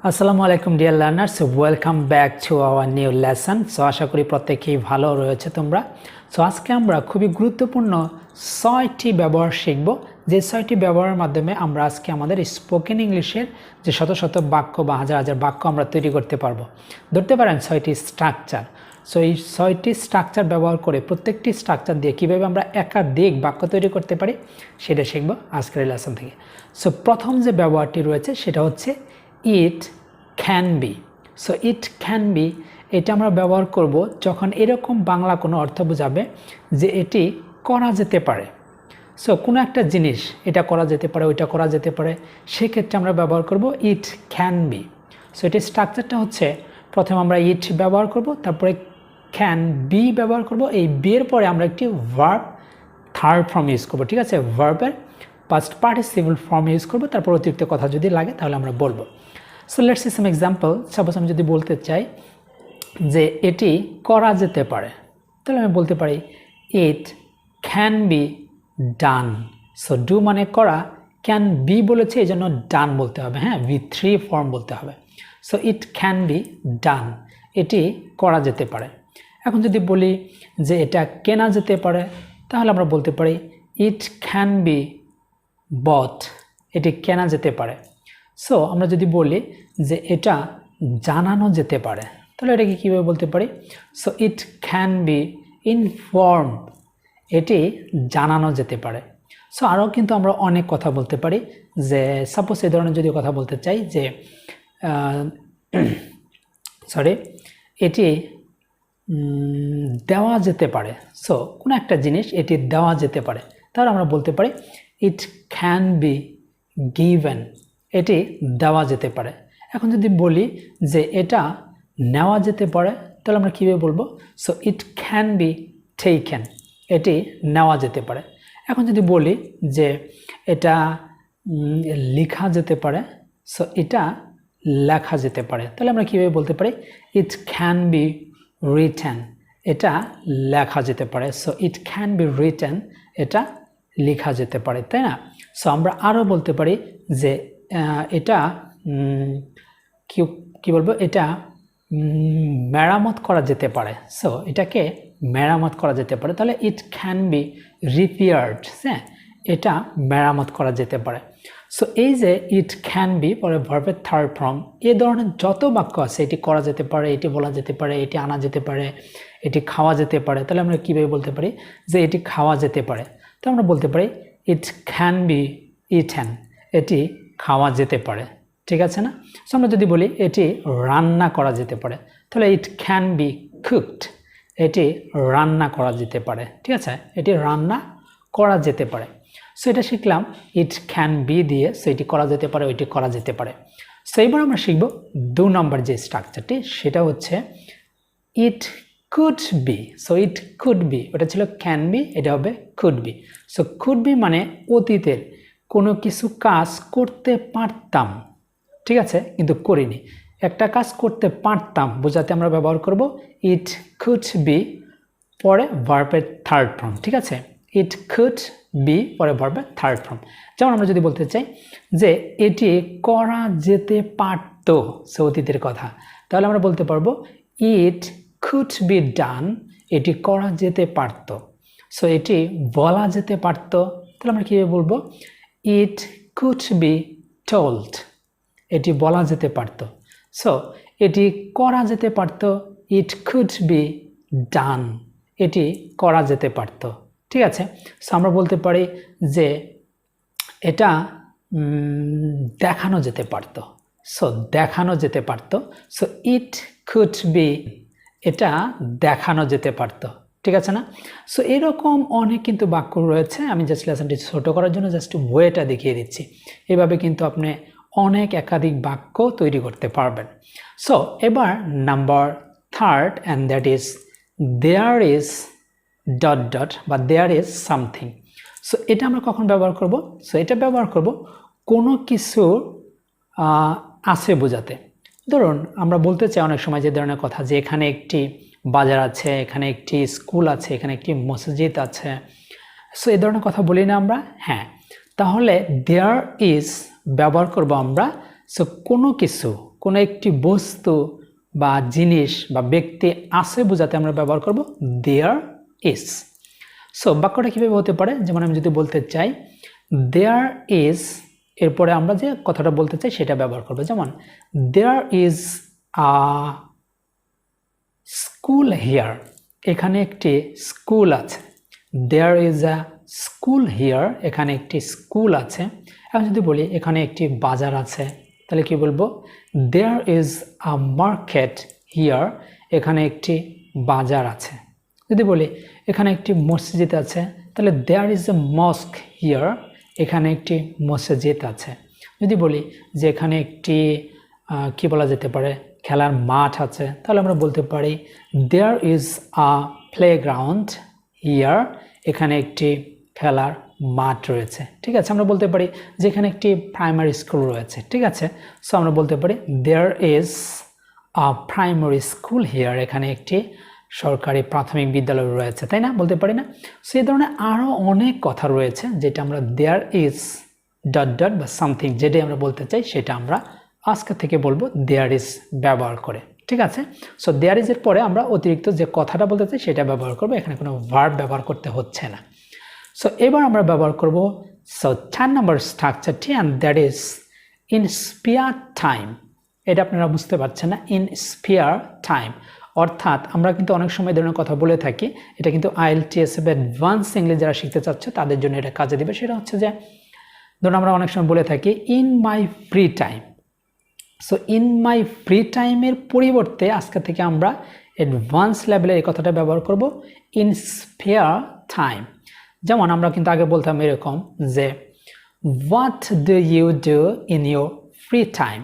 আসসালামু আলাইকুম dear learners, welcome back to our new lesson. So আশা করি প্রত্যেকেই ভালো রয়েছে তোমরা। সো আজকে আমরা খুবই গুরুত্বপূর্ণ 6টি ব্যবহার শিখব, যে 6টি ব্যবহারের মাধ্যমে আমরা আজকে আমাদের স্পোকেন ইংলিশের যে শত শত বাক্য বা হাজার হাজার বাক্য আমরা তৈরি করতে পারবো। ধরতে পারেন 6টি স্ট্রাকচার। সো এই 6টি স্ট্রাকচার ব্যবহার করে প্রত্যেকটি স্ট্রাকচার দিয়ে কীভাবে আমরা একাধিক বাক্য তৈরি করতে পারি সেটা শিখব আজকের এই লেসন থেকে। সো প্রথম যে ব্যবহারটি রয়েছে সেটা হচ্ছে it can be. So it can be এটা আমরা ব্যবহার করব যখন এরকম বাংলা কোনো অর্থ বোঝাবে যে এটি করা যেতে পারে। সো কোনো একটা জিনিস এটা করা যেতে পারে, ওইটা করা যেতে পারে, সেক্ষেত্রে আমরা ব্যবহার করব ইট ক্যান বি। সো এটির স্ট্রাকচারটা হচ্ছে প্রথমে আমরা ইট ব্যবহার করব, তারপরে ক্যান বি ব্যবহার করব। এই বিয়ের পরে আমরা একটি ভার্ব থার্ড ফর্ম ইউজ করবো, ঠিক আছে? ভার্বের পাস্ট পার্টিসিপল ফর্ম ইউজ করবো, তারপর অতিরিক্ত কথা যদি লাগে তাহলে আমরা বলবো। So let's see some example. Suppose আমি যদি বলতে চাই যে এটি করা যেতে পারে, তাহলে আমি বলতে পারি it can be done. So do মানে করা, ক্যান বি বলেছে এই জন্য ডান বলতে হবে, হ্যাঁ, V3 ফর্ম বলতে হবে। So it can be done, এটি করা যেতে পারে। এখন যদি বলি যে এটা কেনা যেতে পারে, তাহলে আমরা বলতে পারি ইট ক্যান বি বট, এটি কেনা যেতে পারে। সো আমরা যদি বলি যে এটা জানানো যেতে পারে, তাহলে এটাকে কীভাবে বলতে পারি? So it can be inform, এটি জানানো যেতে পারে। সো আরও কিন্তু আমরা অনেক কথা বলতে পারি, যে সাপোজ এই ধরনের যদি কথা বলতে চাই যে এটি দেওয়া যেতে পারে। সো কোনো একটা জিনিস এটি দেওয়া যেতে পারে, তাহলে আমরা বলতে পারি ইট ক্যান বি গিভেন, এটি দেওয়া যেতে পারে। এখন যদি বলি যে এটা নেওয়া যেতে পারে, তাহলে আমরা কীভাবে বলবো? So it can be taken, এটি নেওয়া যেতে পারে। এখন যদি বলি যে এটা লেখা যেতে পারে, সো এটা লেখা যেতে পারে, তাহলে আমরা কীভাবে বলতে পারি? ইট ক্যান বি রিটেন, এটা লেখা যেতে পারে। So it can be written, এটা লেখা যেতে পারে, তাই না? সো আমরা আরও বলতে পারি যে এটা কি বলবো, এটা মেরামত করা যেতে পারে। সো এটাকে মেরামত করা যেতে পারে, তাহলে ইট ক্যান বি রিপেয়ার্ড, হ্যাঁ, এটা মেরামত করা যেতে পারে। সো এই যে ইট ক্যান বি পরে ভার্বের থার্ড ফর্ম, এই ধরনের যত বাক্য আছে, এটি করা যেতে পারে, এটি বলা যেতে পারে, এটি আনা যেতে পারে, এটি খাওয়া যেতে পারে, তাহলে আমরা কীভাবে বলতে পারি যে এটি খাওয়া যেতে পারে? তো আমরা বলতে পারি ইট ক্যান বি ইটেন, এটি খাওয়া যেতে পারে, ঠিক আছে না? সো আমরা যদি বলি এটি রান্না করা যেতে পারে, তাহলে ইট ক্যান বি কুকড, এটি রান্না করা যেতে পারে, ঠিক আছে? এটি রান্না করা যেতে পারে। সো এটা শিখলাম ইট ক্যান বি দিয়ে। সো এটি করা যেতে পারে, ওইটি করা যেতে পারে। সো এবার আমরা শিখব 2 নম্বর যে স্ট্রাকচারটি, সেটা হচ্ছে it could be. So it could be, ওটা ছিল ক্যান বি, এটা হবে could be. So could be মানে অতীতের কোনো কিছু কাজ করতে পারতাম, ঠিক আছে, কিন্তু করিনি। একটা কাজ করতে পারতাম বোঝাতে আমরা ব্যবহার করব ইট কুড বি পরে ভার্বের থার্ড ফর্ম, ঠিক আছে? ইট কুড বি পরে ভার্বের থার্ড ফর্ম। যেমন আমরা যদি বলতে চাই যে এটি করা যেতে পারত, সে অতীতের কথা, তাহলে আমরা বলতে পারবো ইট কুড বি ডান, এটি করা যেতে পারত। সো এটি বলা যেতে পারত, তাহলে আমরা কীভাবে বলবো? ইট কুড বি টোল্ড, এটি বলা যেতে পারত। সো এটি করা যেতে পারত, ইট কুড বি ডান, এটি করা যেতে পারত, ঠিক আছে? সো আমরা বলতে পারি যে এটা দেখানো যেতে পারত। সো দেখানো যেতে পারত। সো ইট কুড বি, এটা দেখানো যেতে পারত, ঠিক আছে না? সো এরকম অনেক কিন্তু বাক্য রয়েছে। আমি জাস্ট লেসনটি ছোটো করার জন্য জাস্ট ওয়েটা দেখিয়ে দিচ্ছি। এভাবে কিন্তু আপনি অনেক একাধিক বাক্য তৈরি করতে পারবেন। সো এবার number 3, and that is there is dot dot বা দেয়ার ইজ সামথিং। সো এটা আমরা কখন ব্যবহার করব? সো এটা ব্যবহার করব কোনো কিছু আছে বোঝাতে। ধরুন আমরা বলতে চাই অনেক সময় যে ধরনের কথা, যে এখানে একটি বাজার আছে, এখানে একটি স্কুল আছে, এখানে একটি মসজিদ আছে। সো এই ধরনের কথা বলি না আমরা? হ্যাঁ, তাহলে দেয়ার ইজ ব্যবহার করব আমরা সো কোনো কিছু কোনো একটি বস্তু বা জিনিস বা ব্যক্তি আছে বোঝাতে আমরা ব্যবহার করব দেয়ার ইজ। সো বাক্যটা কীভাবে হতে পারে, যেমন আমি যদি বলতে চাই দেয়ার ইজ, এরপরে আমরা যে কথাটা বলতে চাই সেটা ব্যবহার করব। যেমন there is a school here, এখানে একটি স্কুল আছে। There is a school here, এখানে একটি স্কুল আছে। এখন যদি বলি এখানে একটি বাজার আছে, তাহলে কি বলবো? There is a market here, এখানে একটি বাজার আছে। যদি বলি এখানে একটি মসজিদ আছে, তাহলে দেয়ার ইজ এ মস্ক হিয়ার, এখানে একটি মসজিদ আছে। যদি বলি যে এখানে একটি কি বলা যেতে পারে, খেলার মাঠ আছে, তাহলে আমরা বলতে পারি there is a playground here, এখানে একটি খেলার মাঠ রয়েছে। ঠিক আছে, আমরা বলতে পারি যে এখানে একটি প্রাইমারি স্কুল রয়েছে। ঠিক আছে, সো আমরা বলতে পারি there is a primary school here, এখানে একটি সরকারি প্রাথমিক বিদ্যালয় রয়েছে, তাই না? বলতে পারি না? সো এই ধরনের আরও অনেক কথা রয়েছে যেটা আমরা দেয়ার ইজ ডট ডট বা সামথিং যেটাই আমরা বলতে চাই সেটা আমরা আজকে থেকে বলবো দেয়ার ইজ ব্যবহার করে। ঠিক আছে, সো দেয়ার ইজের পরে আমরা অতিরিক্ত যে কথাটা বলতে চাই সেটা ব্যবহার করবো, এখানে কোনো ভার্ব ব্যবহার করতে হচ্ছে না। সো এবার আমরা ব্যবহার করব 4 নম্বর স্ট্রাকচারটি, and that is in spare time. এটা আপনারা বুঝতে পারছেন না, ইন স্পেয়ার টাইম অর্থাৎ আমরা কিন্তু অনেক সময় ধরনের কথা বলে থাকি, এটা কিন্তু IELTS বা অ্যাডভান্স ইংলিশ যারা শিখতে চাচ্ছে তাদের জন্য এটা কাজে দেবে। সেটা হচ্ছে যে ধরুন আমরা অনেক সময় বলে থাকি in my free time. So in my free টাইমের পরিবর্তে আজকে থেকে আমরা অ্যাডভান্স লেভেলের এই কথাটা ব্যবহার করব ইন স্পেয়ার টাইম। যেমন আমরা কিন্তু আগে বলতাম এরকম যে what do you do in your free time,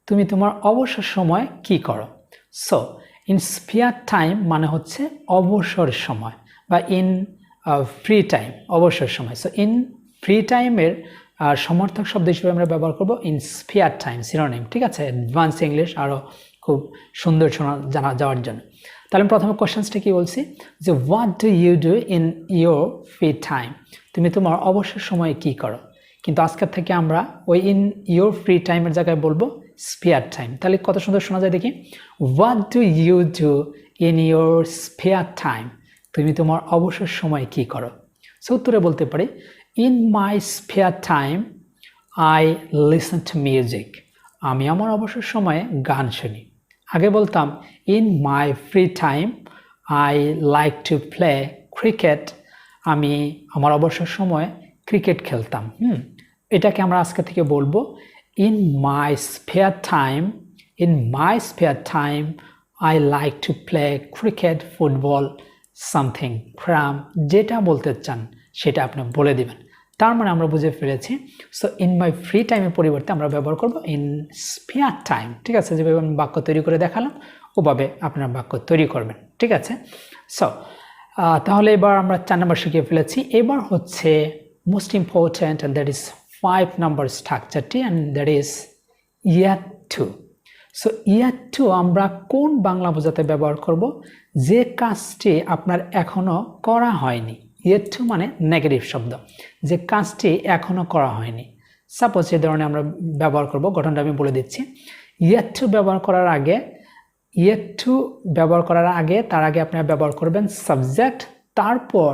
তুমি তোমার অবসর সময় কি করো। সো ইন স্পেয়ার টাইম মানে হচ্ছে অবসর সময়, বা ইন ফ্রি টাইম অবসর সময়। সো ইন ফ্রি টাইমের সমর্থক শব্দ হিসেবে আমরা ব্যবহার করব ইন স্পেয়ার টাইম, সিনোনিম। ঠিক আছে, অ্যাডভান্স ইংলিশ আরও খুব সুন্দর জানা যাওয়ার জন্য। তাহলে আমি প্রথমে কোশ্চেন্সটা কি বলছি যে what do you do in your free time, তুমি তোমার অবসর সময়ে কি করো। কিন্তু আজকের থেকে আমরা ওই ইন ইউর ফ্রি টাইমের জায়গায় বলবো স্পেয়ার টাইম। তাহলে কত সুন্দর শোনা যায় দেখি, what do you do in your spare time, তুমি তোমার অবসর সময়ে কি করো। সো উত্তরে বলতে পারি in my spare time I listen to music, আমি আমার অবসর সময়ে গান শুনি। আগে বলতাম in my free time I like to play cricket, আমি আমার অবসর সময়ে ক্রিকেট খেলতাম। এটাকে আমরা আজকে থেকে বলবো in my spare time, in my spare time I like to play cricket, football, something, cram, যেটা বলতে চান সেটা আপনি বলে দিবেন। তার মানে আমরা বুঝে ফেলেছি। সো ইন মাই ফ্রি টাইমের পরিবর্তে আমরা ব্যবহার করব ইন স্পেয়ার টাইম। ঠিক আছে, যেভাবে আমি বাক্য তৈরি করে দেখালাম ওভাবে আপনার বাক্য তৈরি করবেন। ঠিক আছে, সো তাহলে এবার আমরা 4 নম্বর শিখিয়ে ফেলেছি। এবার হচ্ছে most important, and that is 5 নম্বর স্ট্রাকচারটি, and that is yet to. So yet to আমরা কোন বাংলা বোঝাতে ব্যবহার করব, যে কাজটি আপনার এখনো করা হয়নি। ইয়ার টু মানে নেগেটিভ শব্দ, যে কাজটি এখনো করা হয়নি। সাপোজ এই ধরনের আমরা ব্যবহার করব, গঠনটা আমি বলে দিচ্ছি। ইয়ার টু ব্যবহার করার আগে, ইয়ার টু ব্যবহার করার আগে তার আগে আপনারা ব্যবহার করবেন সাবজেক্ট, তারপর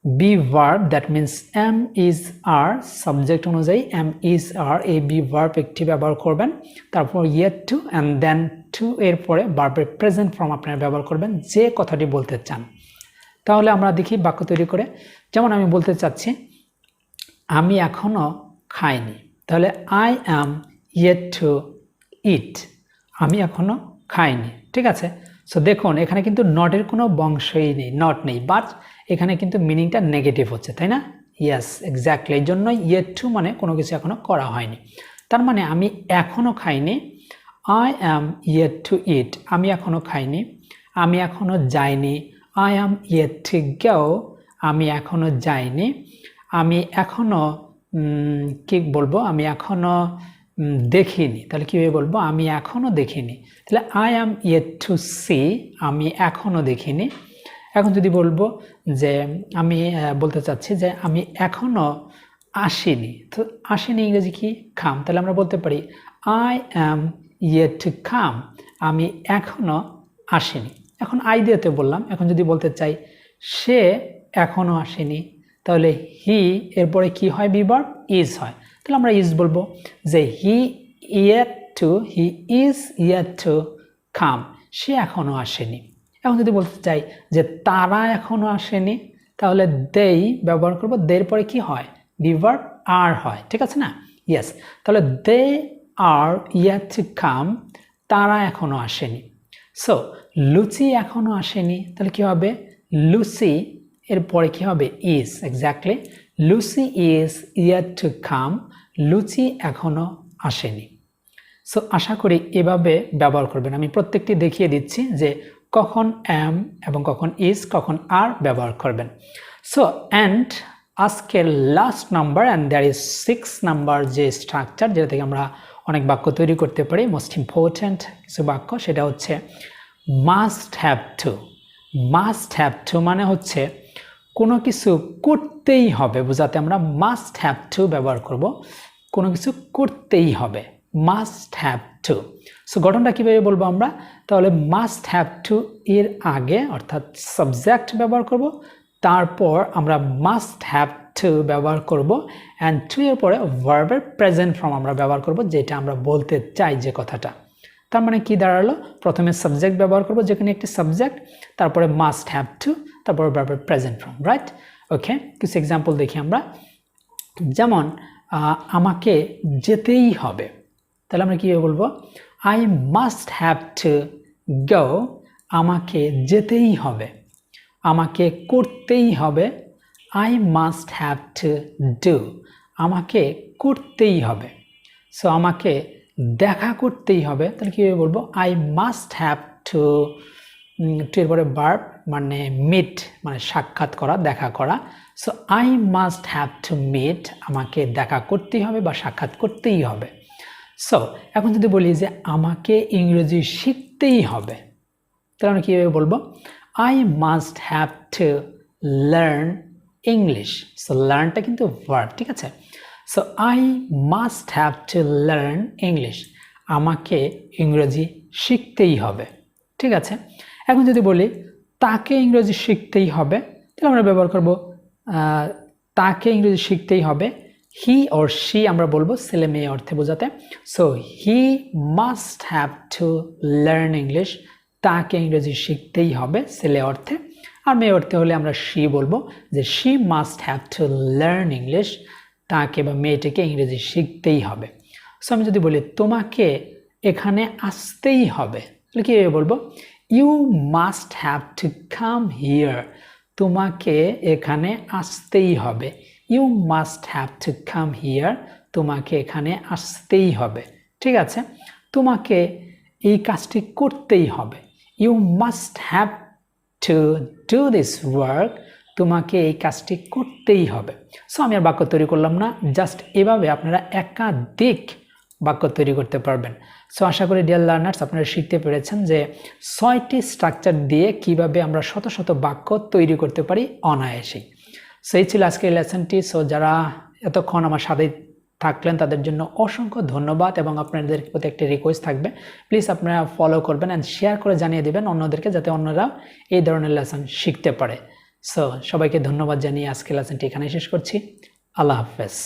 be verb, that means am is are, subject অনুযায়ী এম ইজ আর, এই বি ভার্ব একটি ব্যবহার করবেন। তারপর year to, and then to এর পরে ভার্বের প্রেজেন্ট ফর্ম আপনারা ব্যবহার করবেন যে কথাটি বলতে চান। তাহলে আমরা দেখি বাক্য তৈরি করে। যেমন আমি বলতে চাচ্ছি আমি এখনো খাইনি, তাহলে আই অ্যাম ইয়েট টু ইট, আমি এখনো খাইনি। ঠিক আছে, সো দেখুন এখানে কিন্তু নটের কোনো বংশই নেই, নট নেই, বাট এখানে কিন্তু মিনিংটা নেগেটিভ হচ্ছে, তাই না? ইয়েস, এক্স্যাক্টলি, এই জন্য ইয়েট টু মানে কোনো কিছু এখনো করা হয়নি। তার মানে আমি এখনো খাইনি, আই অ্যাম ইয়েট টু ইট, আমি এখনো খাইনি। আমি এখনো যাইনি, I am yet to go, আমি এখনো যাইনি। আমি এখনো কি বলবো, আমি এখনো দেখিনি, তাহলে কীভাবে বলবো, আমি এখনো দেখিনি। তাহলে I am yet to see, আমি এখনো দেখিনি। এখন যদি বলবো যে আমি বলতে চাচ্ছি যে আমি এখনো আসিনি, তো আসিনি ইংরেজি কি, খাম, তাহলে আমরা বলতে পারি I am yet to come, আমি এখনো আসেনি। এখন আই দিয়েতে বললাম। এখন যদি বলতে চাই সে এখনো আসেনি, তাহলে হি এরপরে কি হয়, বিভার্ব ইজ হয়। তাহলে আমরা ইজ বলবো যে he is yet to come, সে এখনো আসেনি। এখন যদি বলতে চাই যে তারা এখনো আসেনি, তাহলে দেই ব্যবহার করব, দের পরে কি হয়, বিভার্ব আর হয়, ঠিক আছে না? ইয়েস, তাহলে দে আর ইয়েট টু কাম, তারা এখনো আসেনি। সো লুচি এখনো আসেনি, তাহলে কি হবে, লুসি এরপরে কি হবে, is. Exactly, Lucy is yet to come, লুচি এখনো আসেনি। সো আশা করি এভাবে ব্যবহার করবেন। আমি প্রত্যেকটি দেখিয়ে দিচ্ছি যে কখন এম এবং কখন ইজ, কখন আর ব্যবহার করবেন। সো অ্যান্ড আজকের last number, and there is 6 number যে স্ট্রাকচার, যেটা থেকে আমরা অনেক বাক্য তৈরি করতে পারি, মোস্ট ইম্পর্ট্যান্ট কিছু বাক্য, সেটা হচ্ছে must have two. Must have two মানে হচ্ছে কোনো কিছু করতেই হবে বোঝাতে আমরা মাস্ট হ্যাভ টু ব্যবহার করব। কোনো কিছু করতেই হবে, মাস্ট হ্যাভ টু। সো গঠনটা কীভাবে বলবো আমরা, তাহলে মাস্ট হ্যাভ টু এর আগে অর্থাৎ সাবজেক্ট ব্যবহার করব, তারপর আমরা মাস্ট হ্যাভ টু ব্যবহার করব, অ্যান্ড টু এর পরে ভার্বের প্রেজেন্ট ফর্ম আমরা ব্যবহার করব, যেটা আমরা বলতে চাই যে কথাটা। তার মানে কি দাঁড়ালো, প্রথমে সাবজেক্ট ব্যবহার করব, যেখানে একটি সাবজেক্ট, তারপরে মাস্ট হ্যাভ টু, তারপরে ভার্বের প্রেজেন্ট ফর্ম, রাইট? ওকে, কিছু এক্সাম্পল দেখি আমরা। যেমন আমাকে যেতেই হবে, তাহলে আমরা কীভাবে বলবো, I must have to go, আমাকে যেতেই হবে। আমাকে করতেই হবে, I must have to do, আমাকে করতেই হবে। সো আমাকে দেখা করতেই হবে, তাহলে কীভাবে বলবো, I must have to, to এর পরে ভার্ব মানে মিট, মানে সাক্ষাৎ করা, দেখা করা। So I must have to meet, আমাকে দেখা করতেই হবে বা সাক্ষাৎ করতেই হবে। সো এখন যদি বলি যে আমাকে ইংরেজি শিখতেই হবে, তাহলে আমরা কীভাবে বলবো, I must have to learn English. So লার্নটা কিন্তু ভার্ব, ঠিক আছে? So I must have to learn English, আমাকে ইংরেজি শিখতেই হবে, ঠিক আছে? এখন যদি বলি তাকে ইংরেজি শিখতেই হবে, তাহলে আমরা ব্যবহার করব তাকে ইংরেজি শিখতেই হবে, হি অর শি আমরা বলবো ছেলে মেয়ে অর্থে বোঝাতে। So he must have to learn English, তাকে ইংরেজি শিখতেই হবে ছেলে অর্থে। আর মেয়ে অর্থে হলে আমরা শি বলবো যে she must have to learn English, তাকে বা মেয়েটিকে ইংরেজি শিখতেই হবে। সো আমি যদি বলি তোমাকে এখানে আসতেই হবে, তাহলে কীভাবে বলবো, you must have to come here, তোমাকে এখানে আসতেই হবে। You must have to come here, তোমাকে এখানে আসতেই হবে, ঠিক আছে? তোমাকে এই কাজটি করতেই হবে, you must have to do this work, তোমাকে এই কাজটি করতেই হবে। সো আমি আর বাক্য তৈরি করলাম না, জাস্ট এভাবে আপনারা একাধিক বাক্য তৈরি করতে পারবেন। সো আশা করি ডিয়ার লার্নার্স আপনারা শিখতে পেরেছেন যে 6টি স্ট্রাকচার দিয়ে কিভাবে আমরা শত শত বাক্য তৈরি করতে পারি অনায়াসেই। সো এই ছিল আজকের লেসনটি। সো যারা এতক্ষণ আমার সাথে থাকলেন তাদের জন্য অসংখ্য ধন্যবাদ, এবং আপনাদের প্রতি একটি রিকোয়েস্ট থাকবে, প্লিজ আপনারা ফলো করবেন অ্যান্ড শেয়ার করে জানিয়ে দেবেন অন্যদেরকে, যাতে অন্যরা এই ধরনের লেসন শিখতে পারে। সো সবাইকে ধন্যবাদ জানিয়ে আজকের লেসনটি এখানে শেষ করছি। আল্লাহ হাফেজ।